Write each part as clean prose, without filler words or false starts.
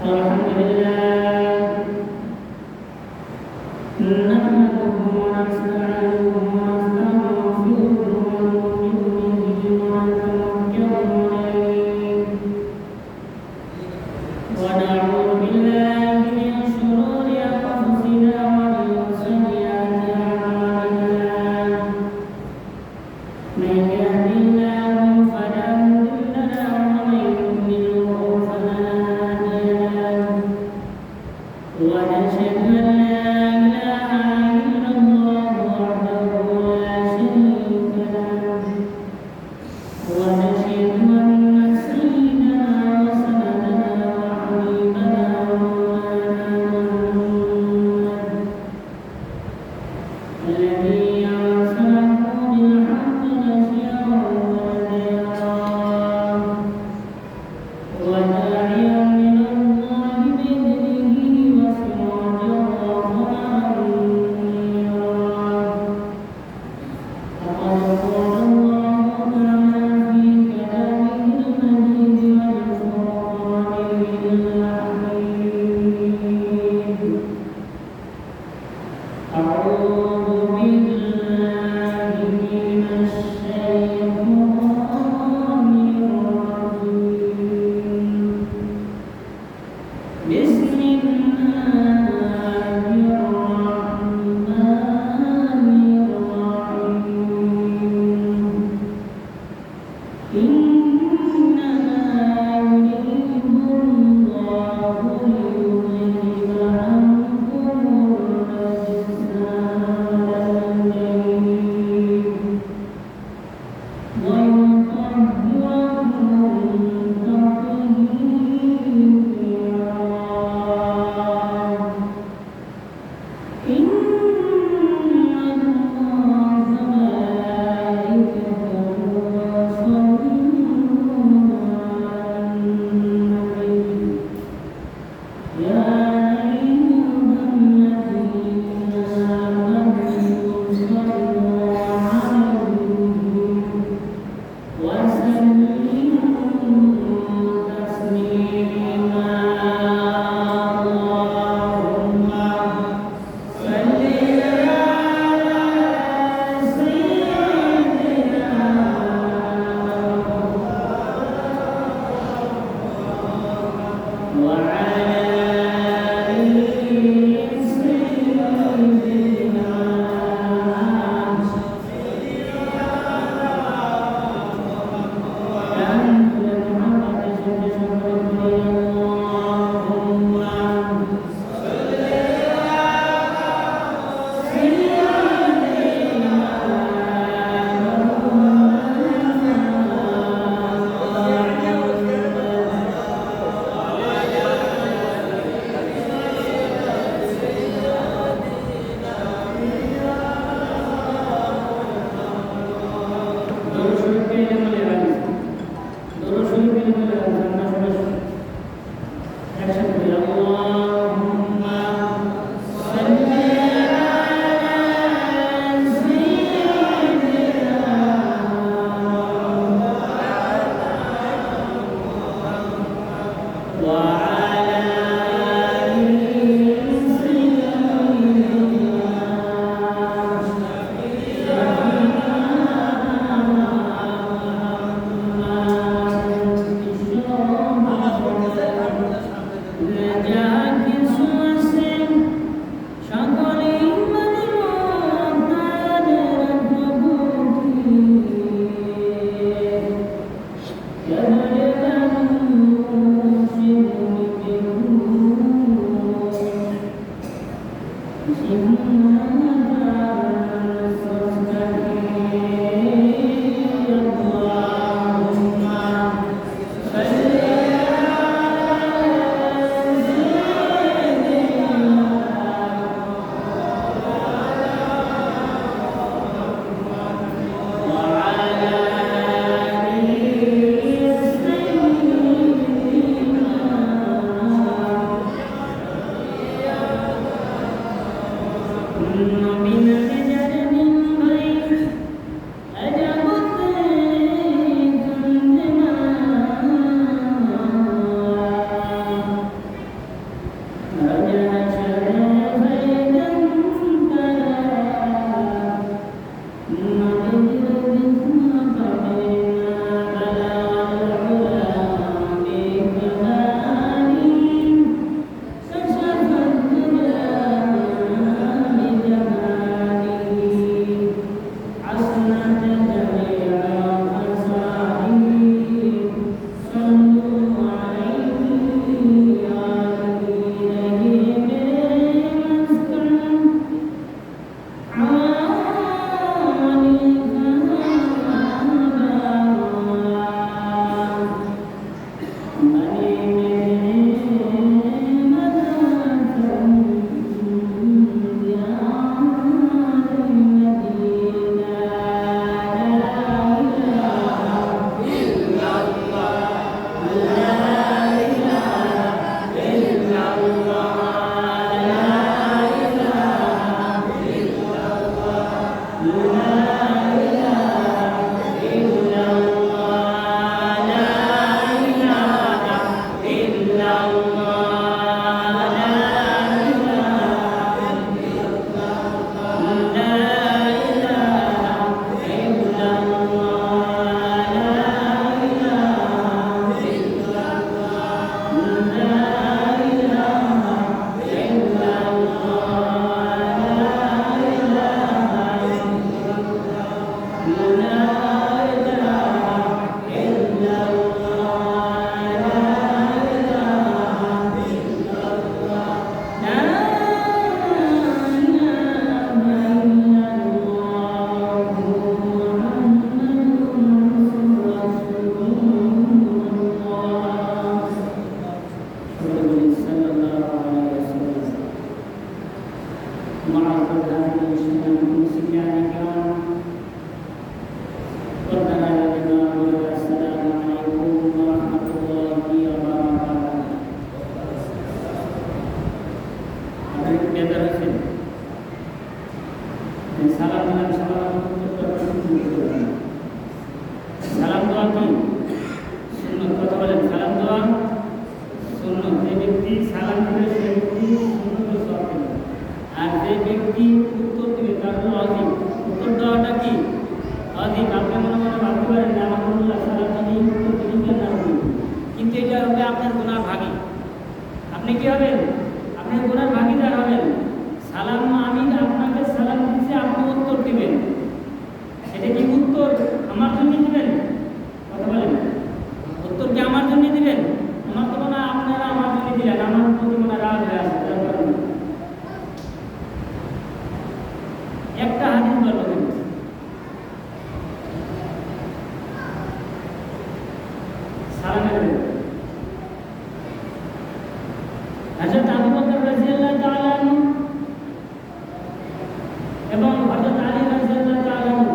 الحمد لله نحمده ونستعينه ونستغفره ونؤمن به ونتوكل عليه ونعوذ بالله من شرور أنفسنا ومن سيئات أعمالنا من يهده الله فلا مضل له ومن يضلل فلا هادي له ونشهد أن لا إله إلا الله وحده لا شريك له ونشهد أن سيدنا وسندنا وحبيبنا ومولانا محمد الذي أرسله بالحق بشيرا ونذيرا وداعيا إلى الله بإذنه وسراجا منيرا فقد قال الله تعالى في كلامه المجيد والفرقانه الحميد أعوذ بالله من الشيطان الرجيم بسم الله الرحمن الرحيم إنما يريد الله ليذهب عنكم الرجس أهل البيت ويطهركم تطهيرا إن الله وملائكته يصلون على النبي يا أيها الذين آمنوا صلوا عليه وسلموا تسليما اللهم صل على سيدنا وعلى آل سيدنا يا معرض هذه السنة المسلمين الكرام ربنا لنا والسلام عليكم ورحمة الله وبركاته. Ada kegiatan ini. Salam dalam salam salam doa কি সুন্নাত কথা বলেন সালাম দোয়া সুন্নাত যে ব্যক্তি সালাম দিবে সে ব্যক্তি সুন্নাত সওয়াব পাবে আর যে ব্যক্তি উত্তর দিবে তার হলো অধিক উত্তর দেওয়াটা কি অধিক আপনি মনে মনে ভাবতে পারেন যে আমার আল্লাহ সালাম দিয়ে উত্তর দিবেন না কিন্তু এটা হবে আপনার গুনাহ ভাগী আপনি কি হবেন আপনি গুনাহ ভাগীদার হবেন সালাম আমি আপনাকে সালাম দিয়েছি আপনি উত্তর দিবেন এটা কি উত্তর আমার জন্য দিবেন কথা বলেন উত্তর কি আমার জন্য দিবেন আমার তো না আপনারা আমার জন্য দিলেন আমার প্রতি মনে রাগ হয়ে আছে একটা হাদিস বলবো সালামের হযরত আবু বকর রাদিয়াল্লাহু তাআলা আনহু এবং হযরত আলী রাদিয়াল্লাহু তাআলা আনহু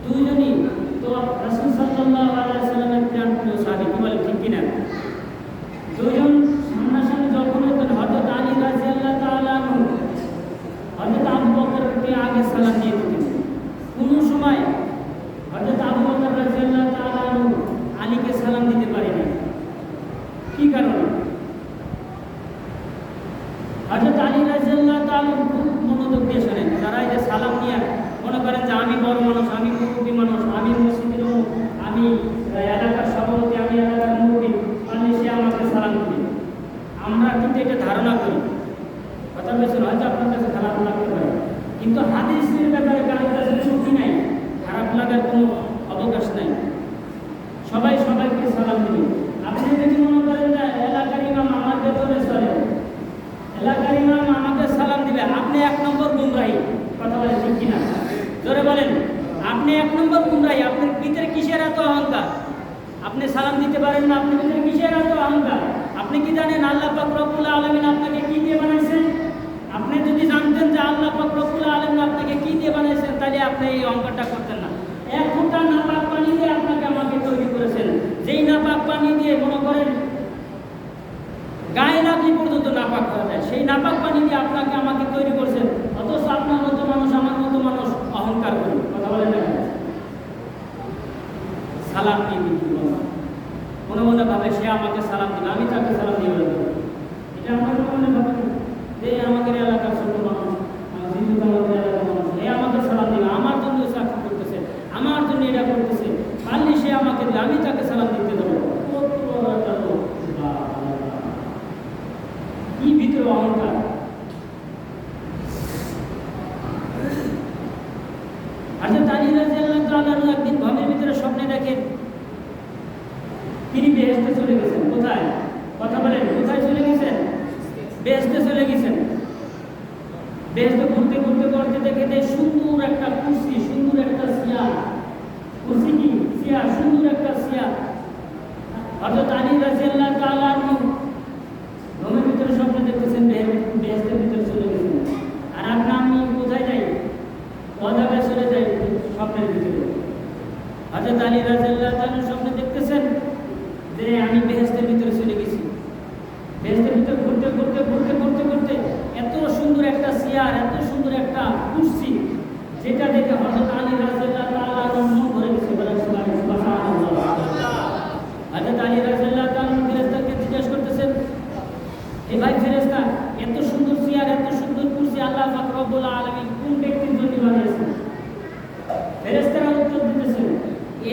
দুইজনই তো রাসূল সাল্লাল্লাহু আলাইহি ওয়াসাল্লামের প্রিয় সাহাবী কি বলে ঠিক কিনা দুইজন সামনাসামনি যখন হতেন হযরত আলী রাদিয়াল্লাহু তাআলা আনহু হযরত আবু বকরকে আগে সালাম দিয়ে দিতেন কোন সময় হযরত আবু বকর রাদিয়াল্লাহু তাআলা আনহু আলীকে সালাম দিতে পারেনি কি কারণে হযরত আলী রাদিয়াল্লাহু তাআলা খুব মনোযোগ দিয়ে শুনেন যারা এই যে সালাম নিয়ে মনে করেন যে আমি বড় মানুষ আমি মুরব্বী মানুষ আমি মসজিদের আমি এলাকার সভাপতি আমি এলাকার মুরব্বী মানে সে আমাকে সালাম দিবে আমরা কিন্তু এটা ধারণা করি কথা বলছেন হয়তো আপনার কাছে খারাপ লাগতে পারে কিন্তু হাদিসের ব্যাপারে কারোর কাছে শক্তি নাই খারাপ লাগার কোনো অবকাশ নাই সবাই সবাইকে সালাম দিবে আপনি যদি মনে করেন যে এলাকার ইমাম আমাকে ধরে চলে এলাকার ইমাম আমাকে সালাম দিবে আপনি এক নম্বর গুমরাহী কথা বলেন ঠিক কিনা জোরে বলেন আপনি এক নম্বর গুমরাহী আপনার ভিতরে কিসের এত অহংকার আপনি সালাম দিতে পারেন না আপনার ভিতরে কিসের এত অহংকার আপনি কি জানেন আল্লাহ পাক রব্বুল আলামিন আপনাকে কি দিয়ে বানাইছেন আপনি যদি জানতেন যে আল্লাহ পাক রব্বুল আলামিন আপনাকে কি দিয়ে বানাইছেন তাহলে আপনি এই অহংকারটা করতেন না এক ফোঁটা নাপাক পানি দিয়ে আপনাকে আমাকে তৈরি করেছেন যেই নাপাক পানি দিয়ে মনে করেন গায়ে লাগলে পর্যন্ত নাপাক হয়ে যায় সেই নাপাক পানি দিয়ে আপনাকে আমাকে তৈরি করছেন অথচ আপনার মতো মানুষ আমার মতো মানুষ অহংকার করে কথা বলেন না সালাম দিয়ে দিচ্ছি মনে মনে ভাবে সে আমাকে সালাম দিল আমি তাকে সালাম দিয়ে বলবো এটা আমার মনে ভাবে যে আমাদের এলাকার ছোট মানুষ আমাদের এলাকার মানুষ এ আমাকে সালাম দিল আমার জন্য চাকরি করতেছে আমার জন্য এটা করতেছে পারলে সে আমাকে দিল আমি তাকে সালাম দিতে দেবো কি ভিতরে অহংকার হযরত আলী রাদিয়াল্লাহু তাআলা একদিন ঘরের ভিতরে স্বপ্নে দেখেন তিনি বেহেশতে চলে গেছেন কোথায় কথা বলেন কোথায় চলে গেছেন বেহেশতে চলে গেছেন বেহেশতে ঘুরতে ঘুরতে ঘুরতে দেখে সুন্দর একটা কুরসি সুন্দর একটা চেয়ার কুরসি কি চেয়ার সুন্দর একটা চেয়ার হযরত আলী রাদিয়াল্লাহু তাআলা আনহু ঘরের ভিতরে স্বপ্নে দেখতেছেন বেহেশতের ভিতরে চলে গেছেন আর আমি কোথায় যাই অজাগায় চলে যাই স্বপ্নের ভিতরে হযরত আলী রাদিয়াল্লাহু তাআলা স্বপ্নে দেখতেছেন যে আমি বেহেশতের ভিতরে চলে গেছি বেহেশতের ভিতরে ঘুরতে ঘুরতে ঘুরতে ঘুরতে ঘুরতে এত সুন্দর একটা চেয়ার এত সুন্দর একটা কুরসি যেটা দেখে হযরত আলী রাদিয়াল্লাহু তাআলা মন ভরে গেছে বলেন সুবহানাল্লাহ হযরত আলী রাদিয়াল্লাহু তাআলা ফেরেশতাকে জিজ্ঞাসা করতেছেন এ ভাই ফেরেশতা এত সুন্দর চেয়ার এত সুন্দর কুরসি আল্লাহ পাক রব্বুল আলামিন কোন ব্যক্তির জন্য বানিয়েছেন ফেরেশতারা উত্তর দিতেছেন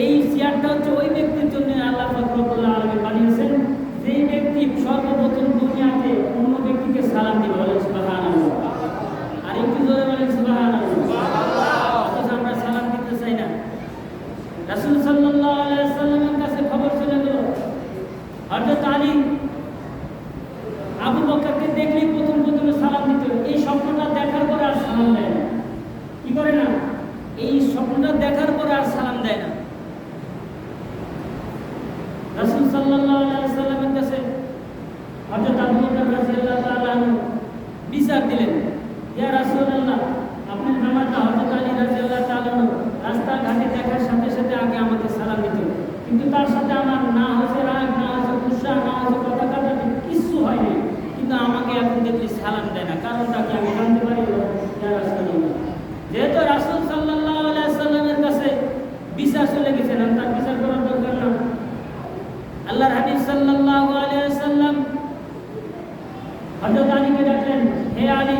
এই চেয়ারটা হচ্ছে ওই ব্যক্তির জন্য আল্লাহ পাক রব্বুল আলামিন বানিয়েছেন যেই ব্যক্তি সর্বপ্রথম দুনিয়াতে অন্য ব্যক্তিকে সালাম দিবে বলেন সুবহানাল্লাহ আর একটু জোরে বলেন সুবহানাল্লাহ অথচ আমরা সালাম দিতে চাই না রাসূল সাল্লাল্লাহু আলাইহি ওয়াসাল্লামের কাছে খবর চলে গেল হযরত আলী আবু বকরকে দেখলে প্রথম সালাম দিত এই স্বপ্নটা দেখার পরে আর সালাম দেয় না কি করে না এই স্বপ্নটা দেখার পরে আর সালাম দেয় না রাসূল সাল্লাল্লাহু আলাইহি ওয়াসাল্লামের কাছে হযরত আবু বকর রাদিয়াল্লাহু তাআলা বিচার দিলেন ইয়া রাসূলুল্লাহ, আপনার জামাতা হযরত আলী রাদিয়াল্লাহু তাআলা রাস্তাঘাটে দেখার সাথে সাথে আগে আমাকে সালাম দিত, কিন্তু তার সাথে আমার না হয়েছে রাগ, না হয়েছে গুসা, না হয়েছে কথা কাটাকাটি, কিচ্ছু হয়নি, কিন্তু আমাকে এখন দেখলে সালাম দেয় না। কারণটা কি আমি জানতে পারি? ইয়া রাসূলুল্লাহ, যেহেতু রাসূল সাল্লাল্লাহু আলাইহি ওয়াসাল্লামের কাছে বিচার চলে গেছেন, তার বিচার করার দরকার না। আল্লাহর হাবিব সাল্লাল্লাহু আলাইহি ওয়াসাল্লাম হযরত আলীকে ডাকলেন, হে আলী,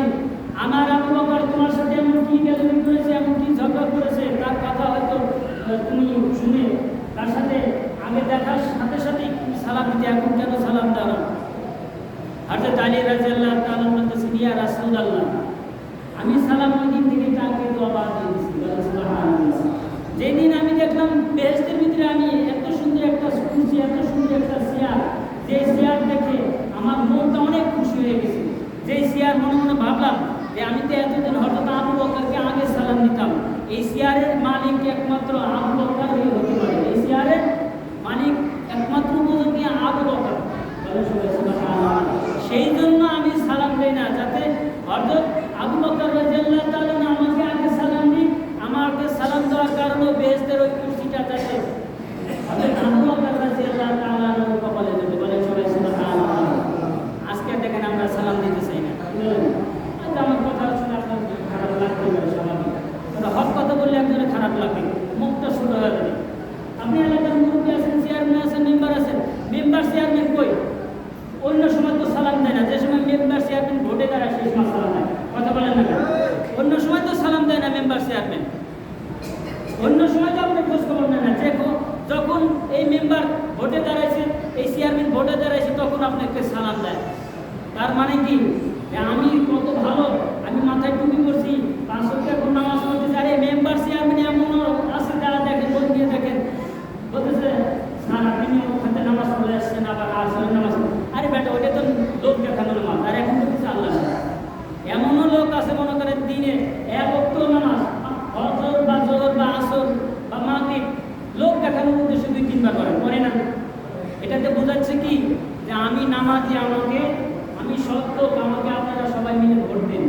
আমার আবু বকর তোমার সাথে এমন কি গেলামি করেছে, এমন কি ঝগড়া করেছে, তার কথা হয়তো তুমি শুনে তার সাথে আগে দেখার সাথে সাথে সালাম দিতে, এখন কেন সালাম দাও না? হযরত আলী রাদিয়াল্লাহু তাআলা বলতেছেন, ইয়া রাসূলুল্লাহ, আমি সালাম ওই দিন থেকে তাকে দোয়া দিয়ে দিয়েছি। সুবহানাল্লাহ, যেদিন আমি দেখলাম বেহেশতের ভিতরে আমি এত সুন্দর একটা কুরসি, এত সুন্দর একটা চেয়ার, যে চেয়ার দেখে আমার মনটা অনেক খুশি হয়ে গেছে। যে চেয়ার মনে মনে ভাবলাম যে আমি তো এতদিন হযরত আবু বকরকে আগে সালাম দিতাম, এই চেয়ারের মালিক একমাত্র আবু বকর হতে পারে, এই চেয়ারের মালিক একমাত্র উপযোগী আবু বকর। সেই জন্য আমি সালাম দেই না, যাতে হযরত আবু বকর রাদিয়াল্লাহু তাআলা আমাকে আগে সালাম দিক, আমাকে সালাম দেওয়ার কারণে বেহেশতের ওই কুরসিটা যাতে হযরত আবু বকর রাদিয়াল্লাহু তাআলা কপালে যেতে বলে। সবাই সুবহানাল্লাহ। আজকে দেখেন আমরা সালাম দিতে চাই না, আমার কথা শুনে আপনার খারাপ লাগতে পারে, স্বাভাবিক, কিন্তু হক কথা বললে একজনের খারাপ লাগবে, মুখটা ছোট হয়ে যাবে। আপনি এলাকার মুরব্বী আছেন, চেয়ারম্যান আছেন, মেম্বার আছেন, মেম্বার চেয়ারম্যান কই? অন্য সময় তো সালাম দেয় না, যে সময় মেম্বার চেয়ারম্যান ভোটে দাঁড়ায় সেই সময় সালাম দেয়। কথা বলেন না কেন? অন্য সময় তো সালাম দেয় না মেম্বার চেয়ারম্যান, অন্য সময় তো আপনি খোঁজ খবর নেন না। যখন এই মেম্বার ভোটে দাঁড়াইছে, এই চেয়ারম্যান ভোটে দাঁড়াইছে, তখন আপনাকে সালাম দেয়। তার মানে কি আমি কত ভালো, আমি মাথায় টুপি করছি, 5 ওয়াক্ত এখন নামাজ পড়তেছি, আরে মেম্বার চেয়ারম্যান এমন আছে যারা দেখেন, বই দিয়ে দেখেন, বলতেছে স্যার আপনি ওখানে নামাজ পড়ে আসছেন, আবার আসলে নামাজ, আরে বেটা ওইটা তো লোক দেখানো নামাজ, আর এখন তো কিছু আল্লাহ। এমনও লোক আছে মনে করেন দিনে 1 ওয়াক্ত নামাজ, ফজর বা জোহর বা আসর বা মাগরিব, লোক দেখানোর উদ্দেশ্যে 2-3 বার করে না। এটাতে বোঝাচ্ছে কি যে আমি নামাজি, আমি সৎ লোক, আমাকে আপনারা সবাই মিলে ভোট দিন।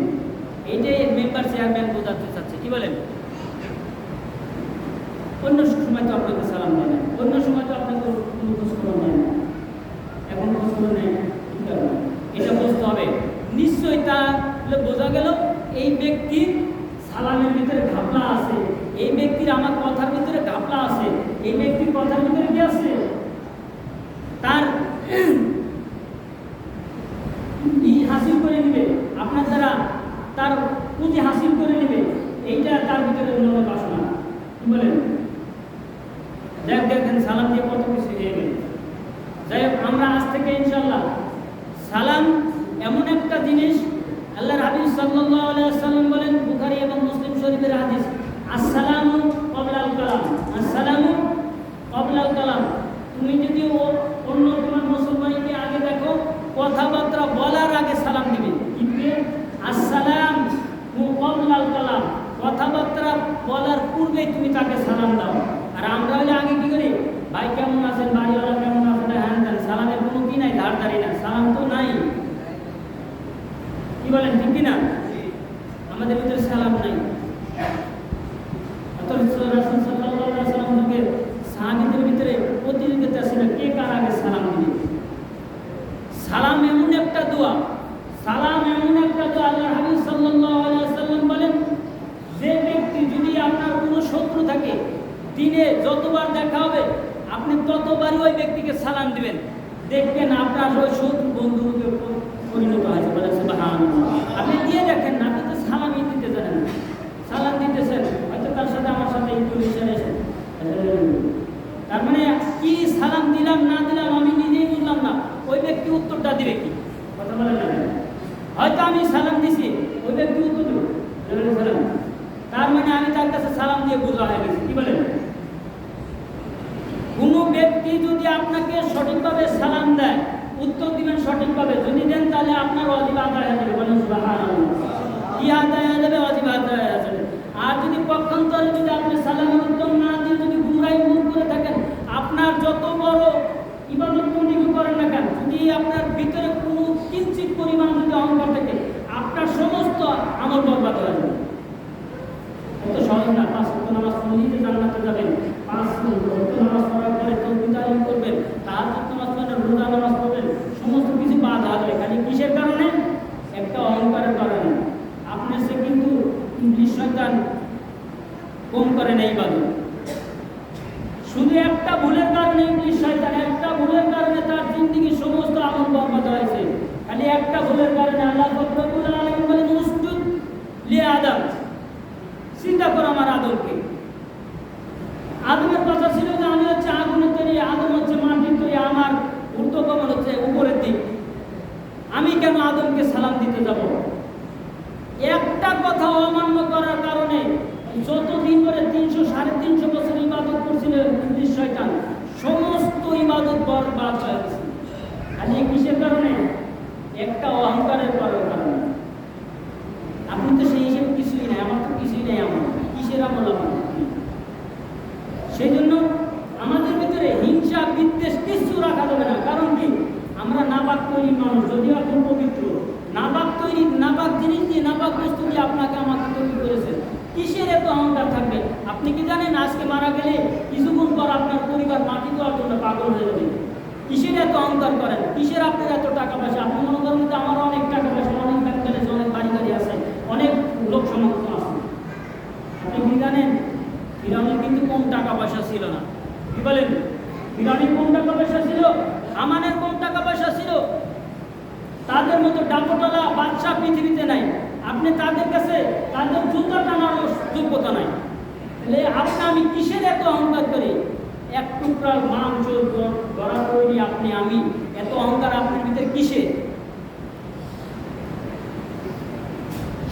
এইটাই মেম্বার চেয়ারম্যান বোঝাতে চাচ্ছে। কি বলেন? অন্য সময় তো আপনাকে সালাম দেয় না, অন্য সময় তো আপনাকে কোনো খোঁজখবর নেয় না, এখন খোঁজখবর নেয়, কি কারণে? এটা বুঝতে হবে। নিশ্চয়ই তাহলে বোঝা গেল এই ব্যক্তির সালামের ভিতরে ঘাপলা আছে, এই ব্যক্তির আমার কথার ভিতরে ঘাপলা আছে, এই ব্যক্তির কথার ভিতরে কি আছে? তার হাসিল করে নিবে, আপনার দ্বারা তার পুঁজি হাসিল করে নিবে, এইটা তার ভিতরে মনের বাসনা। কি বলেন? দেখেন সালাম দিয়ে কত কিছু হয়ে গেল। যাই হোক, আমরা আজ থেকে ইনশাল্লাহ সালাম এমন একটা জিনিস, আল্লাহর হাবিব সাল্লাল্লাহু আলাইহি ওয়াসাল্লাম বলেন, বুখারী এবং মুসলিম শরীফের হাদিস, আসসালামু ক্বাবলাল কালাম, আসসালামু ক্বাবলাল কালাম। তুমি যদি অন্য তোমার মুসলমানকে আগে দেখো, কথাবার্তা বলার আগে সালাম দিবে। কিন্তু আসসালামু ক্বাবলাল কালাম, কথাবার্তা বলার পূর্বেই তুমি তাকে সালাম দাও। আর আমরা হলে আগে কি করি? ভাই কেমন আছেন, বাড়িওয়ালা কেমন আছেন, হ্যান দেন, সালামের কোনো কি নাই, ধারধারি না, সালাম তো নাই। কি বলেন, ঠিক কিনা? আমাদের ভিতরে সালাম নাই। রাসূল সাল্লাল্লাহু আলাইহি ওয়াসাল্লাম যুগের সাহাবীদের ভিতরে প্রতিযোগিতা ছিল কে কার আগে সালাম দিবে। সালাম এমন একটা দোয়া, সালাম এমন একটা দোয়া, আল্লাহর হাবিব সাল্লাল্লাহু আলাইহি ওয়াসাল্লাম বলেন, যে ব্যক্তি যদি আপনার কোনো শত্রু থাকে, দিনে যতবার দেখা হবে আপনি ততবারই ওই ব্যক্তিকে সালাম দিবেন, দেখবেন আপনার ওই শত্রু বন্ধুকে পরিণত হয়েছে। বলে সুবহানাল্লাহ। আপনি দিয়ে দেখেন না, আপনি তো সালামই দিতে জানেন না, সালাম দিতেছেন, হয়তো তার সাথে আমার সাথে একটু মিশে, তার মানে কি সালাম দিলাম না দিলাম আমি নিজেই বুঝলাম না, ওই ব্যক্তি উত্তরটা দিবে কি? কথা বলেন না। হয়তো আমি সালাম দিছি, ওই ব্যক্তি উত্তর দেবে সালাম, তার মানে আমি তার কাছে সালাম দিয়ে বোঝা হয়ে গেছি। কি বলেন? কোনো ব্যক্তি যদি আপনাকে সঠিকভাবে সালাম দেয়, উত্তর দিবেন সঠিকভাবে, যদি দেন তাহলে আপনার ওয়াজিব আদায় হয়ে যাবে। বলেন সুবহানাল্লাহ। কি আদায় হয়ে যাবে? ওয়াজিব আদায় হয়ে যাবে। আর যদি পক্ষান্তরে যদি আপনি সালামের উত্তর না দিয়ে যদি গুমরাহি মুখ করে থাকেন, আপনার যত বড় ইবাদত বন্দেগী করেন না কেন, যদি আপনার ভিতরে কোনো কিঞ্চিত পরিমাণ যদি অহংকার থাকে, আপনার সমস্ত আমল বরবাদ হয়ে যাবে। এত সহজ না। 5 ওয়াক্ত নামাজ পড়লেই যে জান্নাতে যাবেন, 5 ওয়াক্ত নামাজ পড়ার পরে তাকবীর তাহলিল করবেন, তাহাজ্জুদ নামাজ পড়বেন, রোজা নামাজ পড়বেন, সমস্ত কিছু বাদ হবে। খালি কিসের কারণে? একটা অহংকারের কারণে। আপনার সে কিন্তু ইবলিস শয়তান কম করে না ইবাদত। শুধু একটা ভুলের কারণে ইবলিস শয়তান, একটা ভুলের কারণে তার জিন্দেগীর সমস্ত আমল বরবাদ হয়েছে। খালি একটা ভুলের কারণে আল্লাহ রব্বুল আলামিন বলেন উসজুদ লি আদম, চিন্তা করো আমার আদমকে। আদমের কথা ছিল যে আমি হচ্ছে আগুনের তৈরি, আদম হচ্ছে মাটির তৈরি, আমার ঊর্ধ্বগমন হচ্ছে উপরের দিক, আমি কেন আদমকে সালাম দিতে যাব? একটা কথা অমান্য করার কারণে যতদিন ধরে 300-350 বছর ইবাদত করছিল ইবলিস শয়তান, সমস্ত ইবাদত বরবাদ হয়েছে। খালি কিসের কারণে? একটা অহংকারের কারণে। আপনি তো সেই হিসেবে কিছুই নাই, আমার তো কিছুই নাই, আমার কিসের আমল আমার? সেই জন্য আমাদের ভিতরে হিংসা বিদ্বেষ কিছু রাখা যাবে না। কারণ কি? আমরা নাপাক তৈরি মানুষ, যদিও এখন পবিত্র। নাপাক তৈরি, নাপাক জিনিস দিয়ে, নাপাক বস্তু দিয়ে আপনাকে আমাকে তৈরি করেছেন। কিসের এত অহংকার থাকবে? আপনি কি জানেন আজকে মারা গেলে কিছুক্ষণ পর আপনার পরিবার মাটি দেওয়ার জন্য পাগল হয়ে যাবে? কিসের এত অহংকার করেন? কিসের আপনার এত টাকা পয়সা? আপনি মনে করেন যে আমার অনেক টাকা পয়সা, অনেক ব্যাংক ব্যালেন্স, অনেক বাড়ি গাড়ি আছে, অনেক লোক সমর্থ আছে। আপনি কি জানেন ফিরআউনের কিন্তু কম টাকা পয়সা ছিল না? কি বলেন? ফিরআউনের কম টাকা পয়সা ছিল, হামানের কম টাকা পয়সা ছিল। তাদের মতো ডাকটলা বাদশা পৃথিবীতে নাই। আপনি তাদের কাছে তাদের জুতা টানার যোগ্যতা নাই। তাহলে আপনি আমি কিসের এত অহংকার করি? এক টুকরা মাংস গড়া তৈরি আপনি আমি, এত অহংকার আপনার ভিতরে কিসের?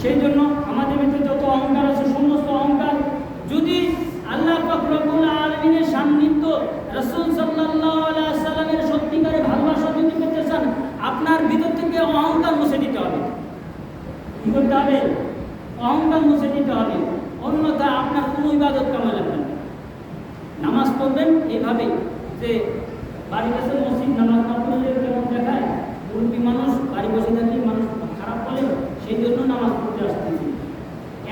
সেই জন্য আমাদের ভিতরে যত অহংকার আছে, সমস্ত অহংকার যদি আল্লাহ পাক রব্বুল আলামিনের সান্নিধ্য, রাসূল সাল্লাল্লাহু আলাইহি ওয়াসাল্লামের সত্যিকারের ভালোবাসা যদি পেতে চান, আপনার ভিতর থেকে অহংকার মুছে দিতে হবে। কি করতে হবে? অহংকার মুছে দিতে হবে। অন্যথা আপনার কোনো ইবাদত কামে লাগবে না। নামাজ পড়বেন এইভাবে যে বাড়ি বসে মসজিদ নামাজ না পড়লে কেমন দেখায়, মুরব্বী মানুষ বাড়ি বসে থাকলে মানুষ খারাপ বলে, সেই জন্য নামাজ পড়তে আসতেছি।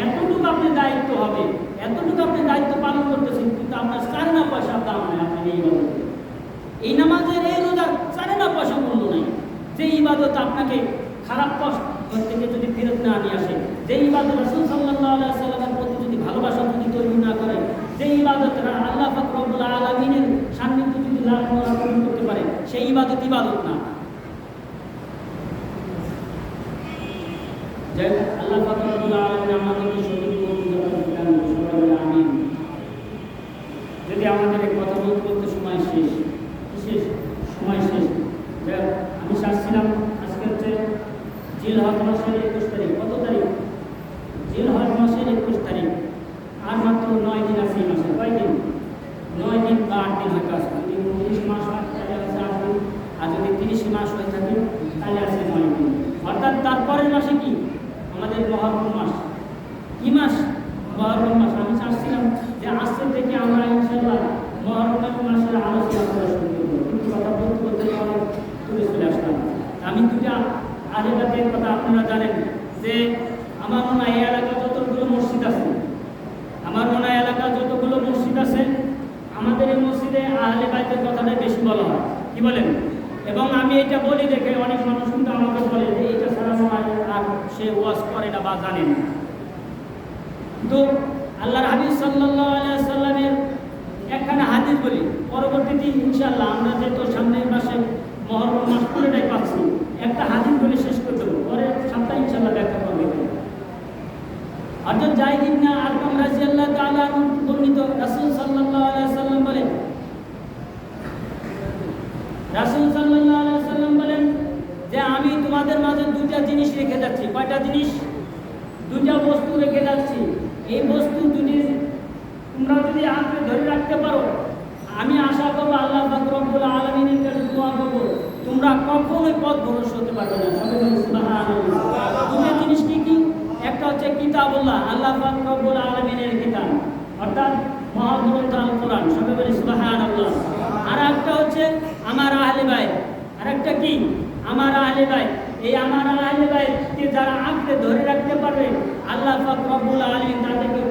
এতটুকু আপনি দায়িত্ব হবে, এতটুকু আপনি দায়িত্ব পালন করতেছেন, কিন্তু আপনার 4 পয়সা দাম নেই। আপনি এই ইবাদত, এই নামাজের, এই রোজার 4 পয়সা মূল্য নেই। যে ইবাদত আপনাকে খারাপ কষ্ট থেকে যদি ফেরত না নিয়ে আসে, যে ইবাদত রাসূল সাল্লাল্লাহু আলাইহি ওয়াসাল্লামের প্রতি যদি ভালোবাসা যদি তৈরি না করে, যে ইবাদত আল্লাহ পাক রব্বুল আলামিনের সান্নিধ্য যদি লাভ না করতে পারে, সেই ইবাদত ইবাদত না। যাই আল্লাহ পাক রব্বুল আলামিন আমাদেরকে সঠিক জ্ঞান সবাই আমিন। যদি আমাদের এই কথা বলতে সময় শেষ সময় শেষ। আমি চাচ্ছিলাম আজকে হচ্ছে জিলহজ মাসের 21 তারিখ। কত তারিখ? জিলহজ মাসের 21 তারিখ। আর মাত্র 9 দিন আছে এই মাসে। কয় দিন? 9 দিন বা 8 দিন হয়তো আছে। যদি 19 মাস হয় তাহলে আছে 8 দিন, আর যদি 30 মাস হয়ে থাকে তাহলে আছে 9 দিন। অর্থাৎ তারপরের মাসে কি আমাদের মুহররম মাস। কি মাস? মুহররম মাস। আমি চাচ্ছিলাম যে আজকে থেকে আমরা ইনশাআল্লাহ মুহররম মাসের আলোচনা করা শুরু করব, কিন্তু কথা বলতে বলতে অনেক দূরে চলে আসলাম। আমি দুটা আলেমাদের কথা আপনারা জানেন যে আমার মনে হয় এই এলাকা যতগুলো মসজিদ আছে, আমাদের এই মসজিদে আহলে বাইতের কথাটাই বেশি বলা হয়। কি বলেন? এবং আমি এটা বলি দেখে অনেক মানুষ কিন্তু আমাকে বলে যে এটা ছাড়া মনে হয় আর সে ওয়াজ করে না বা জানে না। তো আল্লাহর হাবিব সাল্লাল্লাহু আলাইহি ওয়াসাল্লামের একখানা হাদিস বলি, পরবর্তীতে ইনশাআল্লাহ আমরা যেহেতু সামনের মাসে মুহররম মাস পুরোটাই পাচ্ছি, একটা হাদিস বলে শেষ করে দেবো, পরে সপ্তাহে ইনশাআল্লাহ ব্যাখ্যা করবো। অর্থাৎ যায়েদ ইবনে আরকাম রাদিয়াল্লাহু তাআলা বর্ণিত, রাসূল সাল্লাল্লাহু আলাইহি ওয়াসাল্লাম বলেন, যে আমি তোমাদের মাঝে দুইটা জিনিস রেখে যাচ্ছি। কয়টা জিনিস? দুইটা বস্তু রেখে যাচ্ছি। এই বস্তু দুটি তোমরা যদি আঁকড়ে ধরে রাখতে পারো, আমি আশা করবো আল্লাহ পাক রব্বুল আলামিনের কাছে দোয়া করবো, তোমরা কখনোই পথ ভ্রষ্ট হতে পারবে না। সবাই বলুন সুবহানাল্লাহ। দুটো জিনিস কি কি? একটা হচ্ছে কিতাবুল্লাহ, আল্লাহ পাক রব্বুল আলামিনের কিতাব, অর্থাৎ মহাগ্রন্থ আল কোরআন। সবাই বলুন সুবহানাল্লাহ। আর একটা হচ্ছে আমার আহলে বাইত। আর একটা কি? আমার আহলে বাইত, এই আমার আহলে বাইতকে যারা আঁকড়ে ধরে রাখতে পারবে, আল্লাহ পাক রব্বুল আলামিন তাদেরকে